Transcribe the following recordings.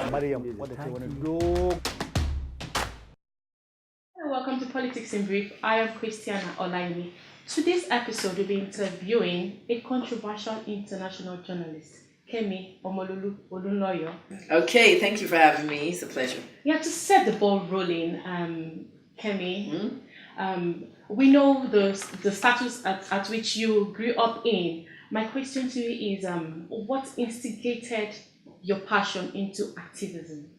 Mariam, what does he want to do? Hello, welcome to Politics in Brief. I am Christiana Olayemi. Today's episode will be interviewing a controversial international journalist, Kemi Olunloyo. Okay, thank you for having me. It's a pleasure. Yeah, to set the ball rolling, Kemi, we know the status at which you grew up in. My question to you is, what instigated your passion into activism?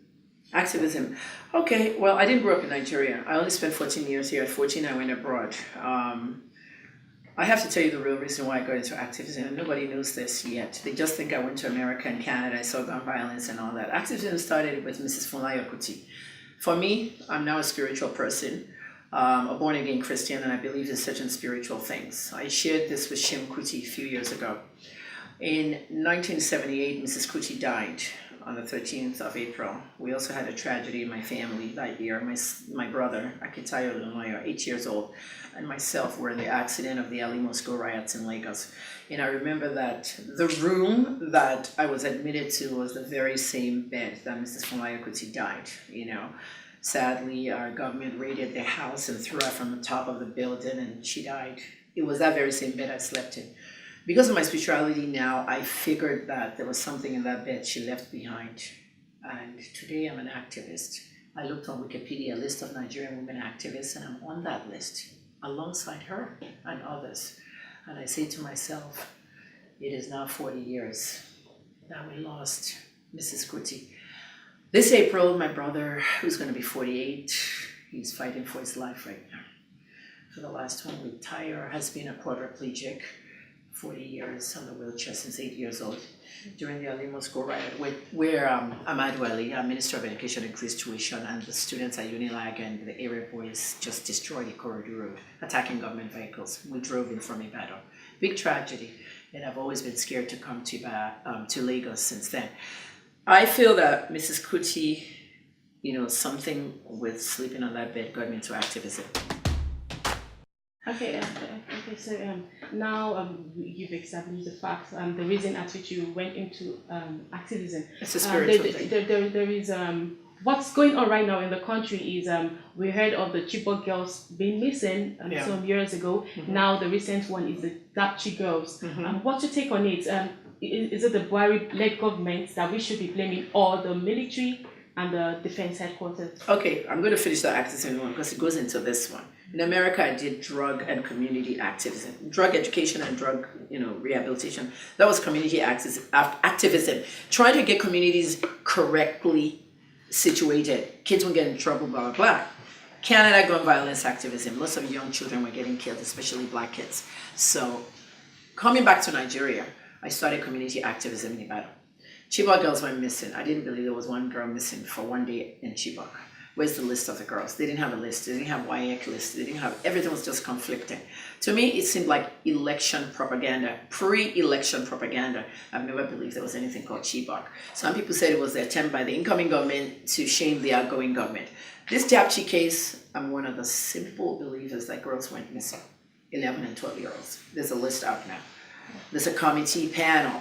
Activism. Okay, well, I didn't grow up in Nigeria. I only spent 14 years here. At 14, I went abroad. I have to tell you the real reason why I got into activism, and nobody knows this yet. They just think I went to America and Canada, I saw gun violence and all that. Activism started with Mrs. Funlayo Kuti. For me, I'm now a spiritual person, a born-again Christian, and I believe in certain spiritual things. I shared this with Shem Kuti a few years ago. In 1978, Mrs. Kuti died on the 13th of April. We also had a tragedy in my family that year. My brother, Kemi Olunloyo, 8 years old, and myself were in the accident of the Ali Moscow riots in Lagos. And I remember that the room that I was admitted to was the very same bed that Mrs. Funlayo Kuti died. Sadly, our government raided their house and threw her from the top of the building, and she died. It was that very same bed I slept in. Because of my spirituality now, I figured that there was something in that bed she left behind. And today I'm an activist. I looked on Wikipedia, a list of Nigerian women activists, and I'm on that list alongside her and others. And I say to myself, it is now 40 years that we lost Mrs. Kuti. This April, my brother, who's going to be 48, he's fighting for his life right now. For the last 1 week, Tyre has been a quadriplegic, 40 years on the wheelchair since 8 years old. During the Ali Moscow riot, where Ahmadu Ali, our Minister of Education, increased tuition, and the students at Unilag and the area boys just destroyed Ikorodu Road, attacking government vehicles. We drove in from Ibadan. Big tragedy, and I've always been scared to come to Lagos since then. I feel that Mrs. Kuti, something with sleeping on that bed got me into activism. Okay, so now you've established the fact, the reason at which you went into activism. It's a spiritual thing. There is, what's going on right now in the country is, we heard of the Chibok girls being missing some years ago. Mm-hmm. Now the recent one is the Dapchi girls. Mm-hmm. What's your take on it? Is it the Buhari-led government that we should be blaming, or the military and the defense headquarters? Okay, I'm going to finish the activism one because it goes into this one. In America, I did drug and community activism, drug education and drug, rehabilitation. That was community activism, trying to get communities correctly situated. Kids won't get in trouble, blah, blah, blah. Canada, gun violence activism. Lots of young children were getting killed, especially black kids. So coming back to Nigeria, I started community activism in Ibadan. Chibok girls went missing. I didn't believe there was one girl missing for one day in Chibok. Where's the list of the girls? They didn't have a list. They didn't have YEC list. They didn't have, everything was just conflicting. To me, it seemed like election propaganda, pre-election propaganda. I've never believed there was anything called Chibok. Some people said it was the attempt by the incoming government to shame the outgoing government. This Japchi case, I'm one of the simple believers that girls went missing, 11 and 12-year-olds. There's a list out now. There's a committee panel.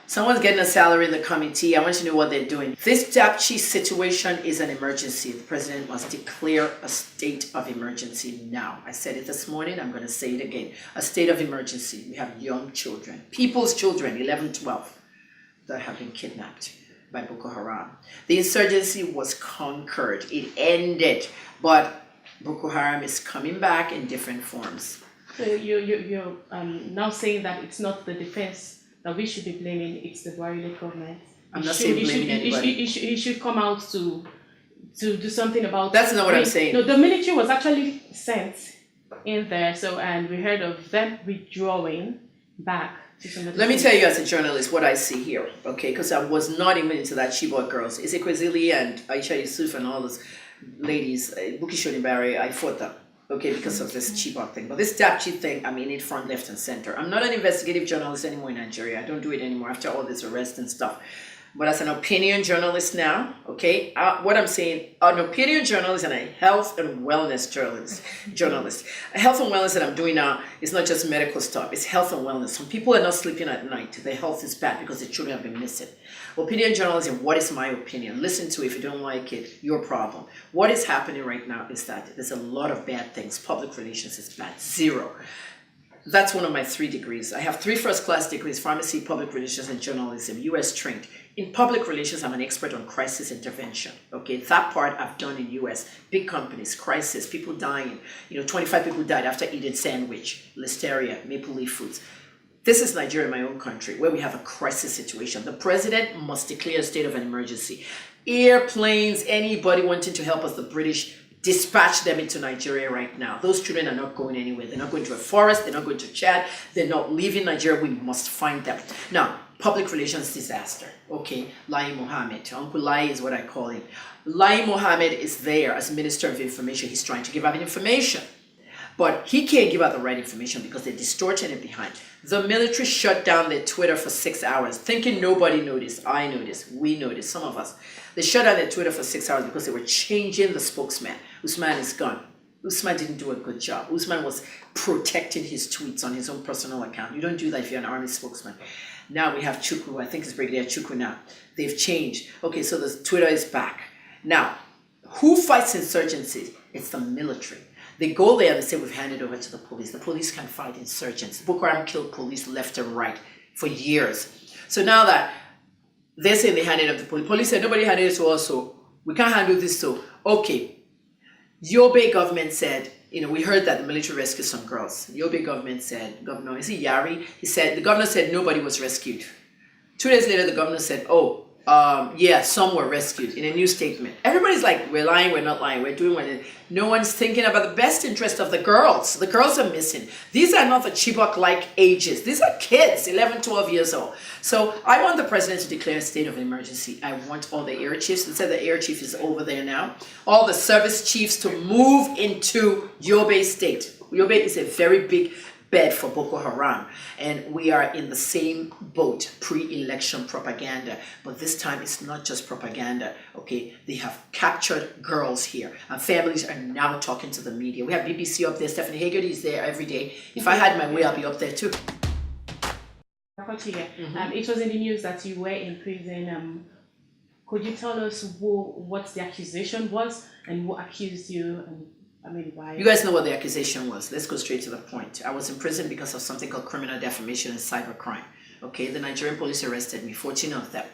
Someone's getting a salary in the committee. I want you to know what they're doing. This Dapchi situation is an emergency. The president must declare a state of emergency now. I said it this morning. I'm going to say it again. A state of emergency. We have young children, people's children, 11, 12, that have been kidnapped by Boko Haram. The insurgency was conquered. It ended. But Boko Haram is coming back in different forms. So you're now saying that it's not the defense that we should be blaming, it's the Buhari government. I'm not saying blaming anybody. He should come out to do something about. That's not what I'm saying. No, the military was actually sent in there, and we heard of them withdrawing back to some of the. Let me tell you, as a journalist, what I see here, okay? Because I was not even into that Chibok girls. Ezekwesili and Aisha Yusuf and all those ladies, Buki Shonibare, I fought them. Okay, because of this Chibok thing. But this Dapchi thing, I'm in it front, left, and center. I'm not an investigative journalist anymore in Nigeria. I don't do it anymore after all this arrest and stuff. But as an opinion journalist now, okay, what I'm saying, an opinion journalist and a health and wellness journalist. A health and wellness that I'm doing now is not just medical stuff, it's health and wellness. Some people are not sleeping at night. Their health is bad because their children have been missing. Opinion journalism, what is my opinion? Listen to it. If you don't like it, your problem. What is happening right now is that there's a lot of bad things. Public relations is bad. 0. That's one of my 3 degrees. I have 3 first-class degrees, pharmacy, public relations, and journalism, US trained. In public relations, I'm an expert on crisis intervention. Okay, that part I've done in US. Big companies, crisis, people dying. 25 people died after eating sandwich, listeria, Maple Leaf Foods. This is Nigeria, my own country, where we have a crisis situation. The president must declare a state of an emergency. Airplanes, anybody wanting to help us, the British, dispatch them into Nigeria right now. Those children are not going anywhere. They're not going to a forest. They're not going to Chad. They're not leaving Nigeria. We must find them. Now, public relations disaster. Okay, Lai Mohammed. Uncle Lai is what I call him. Lai Mohammed is there as Minister of Information. He's trying to give out information. But he can't give out the right information because they're distorting it behind. The military shut down their Twitter for 6 hours, thinking nobody noticed. I noticed. We noticed. Some of us. They shut down their Twitter for 6 hours because they were changing the spokesman. Usman is gone. Usman didn't do a good job. Usman was protecting his tweets on his own personal account. You don't do that if you're an army spokesman. Now we have Chukwu. I think it's Brigadier Chukwu now. They've changed. Okay, so the Twitter is back. Now, who fights insurgency? It's the military. They go there and they say, we've handed over to the police. The police can fight insurgents. Boko Haram killed police left and right for years. So now that they're saying they handed it up to police, police said, nobody handed it to us, so we can't handle this, so, okay. Yobe government said, we heard that the military rescued some girls. Yobe government said, Governor, is it Yari? The governor said nobody was rescued. 2 days later, the governor said, yeah, some were rescued in a new statement. Everybody's like, we're lying, we're not lying, we're doing what it is. No one's thinking about the best interest of the girls. The girls are missing. These are not the Chibok-like ages. These are kids, 11, 12 years old. So I want the president to declare a state of emergency. I want all the air chiefs, they said the air chief is over there now, all the service chiefs to move into Yobe State. Yobe is a very big bed for Boko Haram, and we are in the same boat, pre-election propaganda. But this time it's not just propaganda, okay? They have captured girls here, and families are now talking to the media. We have BBC up there. Stephanie Haggerty is there every day. If I had my way, I'll be up there too. It was in the news that you were in prison. Could you tell us what the accusation was and who accused you? Why? You guys know what the accusation was. Let's go straight to the point. I was in prison because of something called criminal defamation and cybercrime. Okay, the Nigerian police arrested me, 14 of them.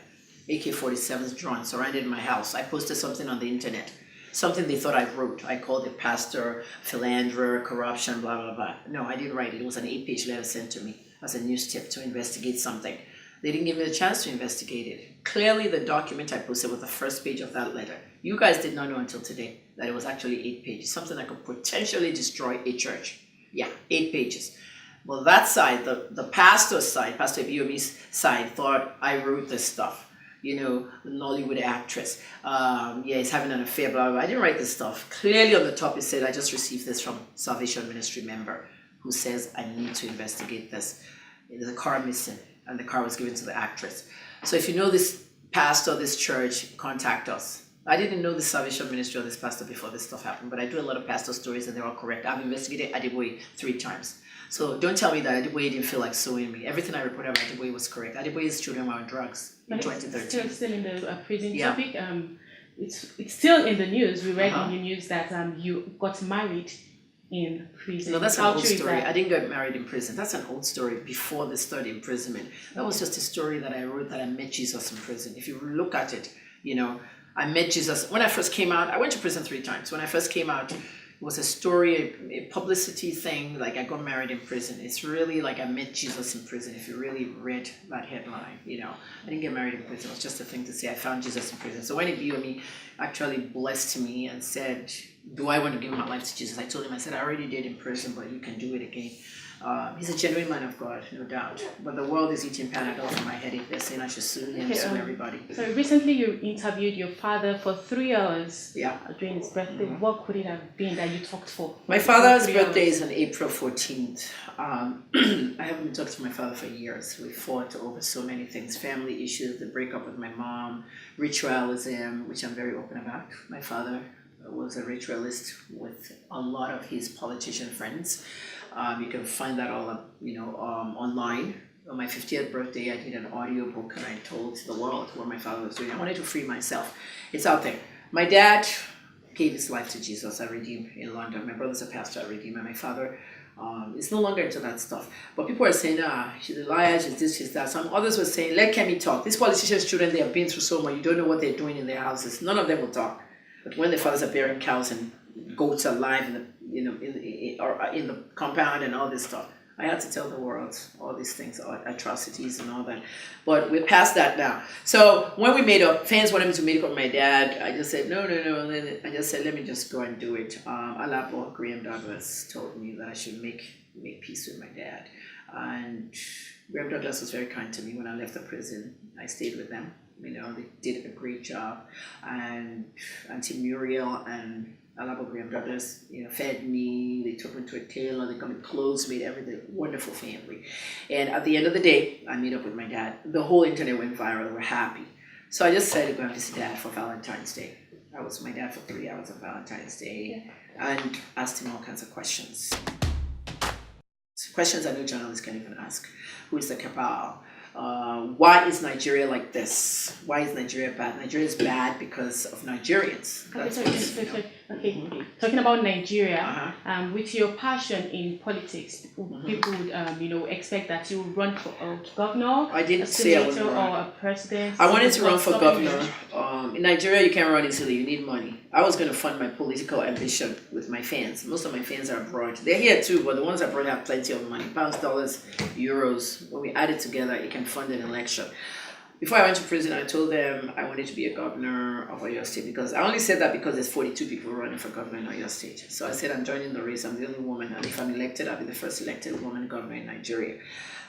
AK-47s drawn, surrounded my house. I posted something on the internet, something they thought I wrote. I called it pastor, philanderer, corruption, blah, blah, blah. No, I didn't write it. It was an 8-page letter sent to me as a news tip to investigate something. They didn't give me the chance to investigate it. Clearly, the document I posted was the first page of that letter. You guys did not know until today that it was actually 8 pages, something that could potentially destroy a church. Yeah, 8 pages. Well, that side, the pastor's side, Pastor Ibiomi's side, thought I wrote this stuff. The Nollywood actress. He's having an affair, blah, blah, blah. I didn't write this stuff. Clearly on the top it said, I just received this from Salvation Ministry member who says I need to investigate this. There's a car missing, and the car was given to the actress. So if you know this pastor, this church, contact us. I didn't know the Salvation Ministry or this pastor before this stuff happened, but I do a lot of pastor stories and they're all correct. I've investigated Adeboye 3 times. So don't tell me that Adeboye didn't feel like suing me. Everything I reported about Adeboye was correct. Adeboye's children were on drugs in 2013. Still in the prison topic. It's still in the news. We read in the news that you got married in prison. No, that's an old story. I didn't get married in prison. That's an old story before the third imprisonment. That was just a story that I wrote that I met Jesus in prison. If you look at it, I met Jesus. When I first came out, I went to prison 3 times. When I first came out, it was a story, a publicity thing, like I got married in prison. It's really like I met Jesus in prison, if you really read that headline, I didn't get married in prison. It was just a thing to say, I found Jesus in prison. So when Ibiomi actually blessed me and said, do I want to give my life to Jesus? I told him, I said, I already did in prison, but you can do it again. He's a genuine man of God, no doubt. But the world is eating Panadol for my headache. They're saying I should sue him, sue everybody. So recently you interviewed your father for 3 hours during his birthday. What could it have been that you talked for? My father's birthday is on April 14th. I haven't talked to my father for years. We fought over so many things, family issues, the breakup with my mom, ritualism, which I'm very open about. My father was a ritualist with a lot of his politician friends. You can find that all up, online. On my 50th birthday, I did an audio book and I told the world what my father was doing. I wanted to free myself. It's out there. My dad gave his life to Jesus at Redeem in London. My brother's a pastor at Redeem, and my father is no longer into that stuff. But people are saying, she's a liar, she's this, she's that. Some others were saying, let Kemi talk. These politicians' children, they have been through so much. You don't know what they're doing in their houses. None of them will talk. But when their fathers are bearing cows and goats alive in the compound and all this stuff, I had to tell the world all these things, atrocities and all that. But we're past that now. So when we made up, fans wanted me to make up with my dad. I just said, no. I just said, let me just go and do it. Alapo Graham Douglas told me that I should make peace with my dad. And Graham Douglas was very kind to me when I left the prison. I stayed with them. They did a great job. And Auntie Muriel and Alabo Graham Douglas, fed me. They took me to a tailor. They got me clothes, made everything. Wonderful family. And at the end of the day, I met up with my dad. The whole internet went viral. We're happy. So I just decided to go and visit Dad for Valentine's Day. I was with my dad for 3 hours on Valentine's Day and asked him all kinds of questions. Questions I know journalists can't even ask. Who is the cabal? Why is Nigeria like this? Why is Nigeria bad? Nigeria is bad because of Nigerians. Okay. Talking about Nigeria, with your passion in politics, people would expect that you would run for a governor, I didn't say I would run. Or a president. I wanted to run for governor. In Nigeria, you can't run easily. You need money. I was going to fund my political ambition with my fans. Most of my fans are abroad. They're here too, but the ones abroad have plenty of money. Pounds, dollars, euros. When we add it together, it can fund an election. Before I went to prison, I told them I wanted to be a governor of Oyo State, because I only said that because there's 42 people running for governor in Oyo State. So I said I'm joining the race. I'm the only woman, and if I'm elected, I'll be the first elected woman governor in Nigeria.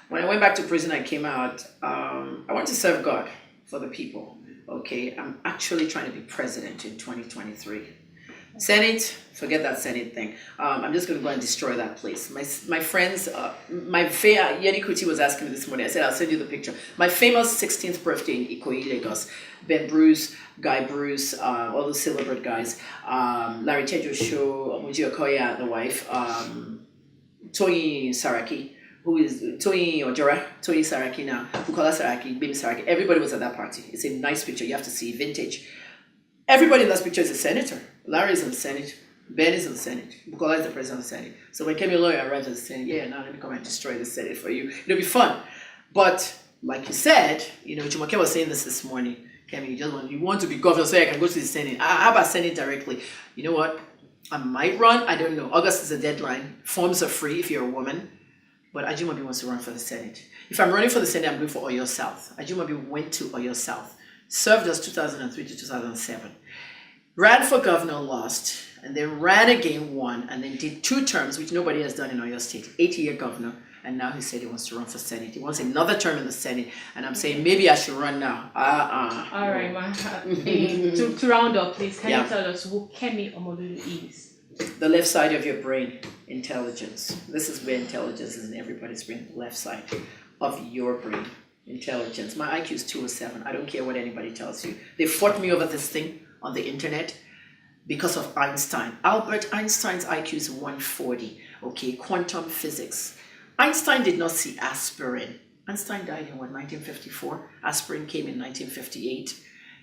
When I went back to prison, I came out. I want to serve God for the people. Okay, I'm actually trying to be president in 2023. Senate, forget that Senate thing. I'm just going to go and destroy that place. My friends, Yeni Kuti was asking me this morning. I said, I'll send you the picture. My famous 16th birthday in Ikoyi, Lagos. Ben Bruce, Guy Bruce, all the Silverbird guys. Larry Tejo Show, Muji Okoya, the wife. Toyi Saraki, who is Toyi Ojora, Toyi Saraki now. Bukola Saraki, Baby Saraki. Everybody was at that party. It's a nice picture. You have to see, vintage. Everybody in that picture is a senator. Larry is in the Senate. Ben is in the Senate. Bukola is the president of the Senate. So when Kemi Olunloyo arrives at the Senate, now let me come and destroy the Senate for you. It'll be fun. But like you said, Jumoke was saying this morning. Kemi, you want to be governor so I can go to the Senate. How about Senate directly? You know what? I might run. I don't know. August is the deadline. Forms are free if you're a woman. But Ajumobi wants to run for the Senate. If I'm running for the Senate, I'm going for Oyo South. Ajumobi went to Oyo South. Served us 2003 to 2007. Ran for governor, lost, and then ran again, won, and then did 2 terms, which nobody has done in Oyo State. 8-year governor, and now he said he wants to run for Senate. He wants another term in the Senate, and I'm saying maybe I should run now. All right, ma. To round up, please, can you tell us who Kemi Olunloyo is? The left side of your brain, intelligence. This is where intelligence is in everybody's brain, the left side of your brain. Intelligence. My IQ is 207. I don't care what anybody tells you. They fought me over this thing on the internet because of Einstein. Albert Einstein's IQ is 140. Okay, quantum physics. Einstein did not see aspirin. Einstein died in 1954. Aspirin came in 1958.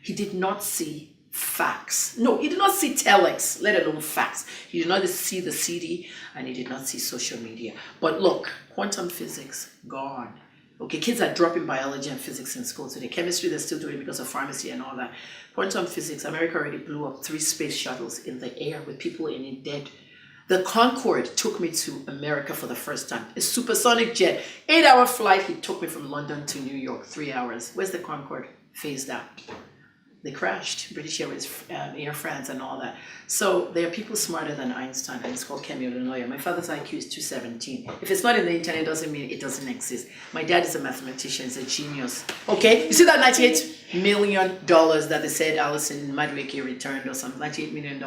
He did not see fax. No, he did not see telex, let alone fax. He did not see the CD, and he did not see social media. But look, quantum physics, gone. Okay, kids are dropping biology and physics in school today. Chemistry, they're still doing it because of pharmacy and all that. Quantum physics, America already blew up 3 space shuttles in the air with people in it dead. The Concorde took me to America for the first time. A supersonic jet, 8-hour flight. He took me from London to New York, 3 hours. Where's the Concorde? Phased out. they crashed. British Airways, Air France, and all that. So there are people smarter than Einstein, and it's called Kemi Olunloyo. My father's IQ is 217. If it's not in the internet, it doesn't mean it doesn't exist. My dad is a mathematician, he's a genius. Okay, you see that $98 million that they said Alison Madueke returned or something, $98 million,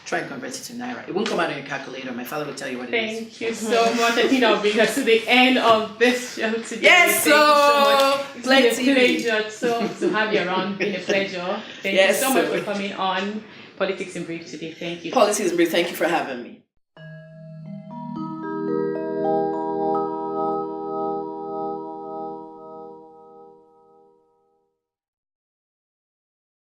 try and convert it to Naira. It won't come out on your calculator. My father will tell you what it is. Thank you so much. I think that'll bring us to the end of this show today. Yes, Thank you so much. It's been a plenty. pleasure to have you around. Been a pleasure. Thank you so much for coming on Politics in Brief today. Thank you. Politics in Brief, thank you for having me.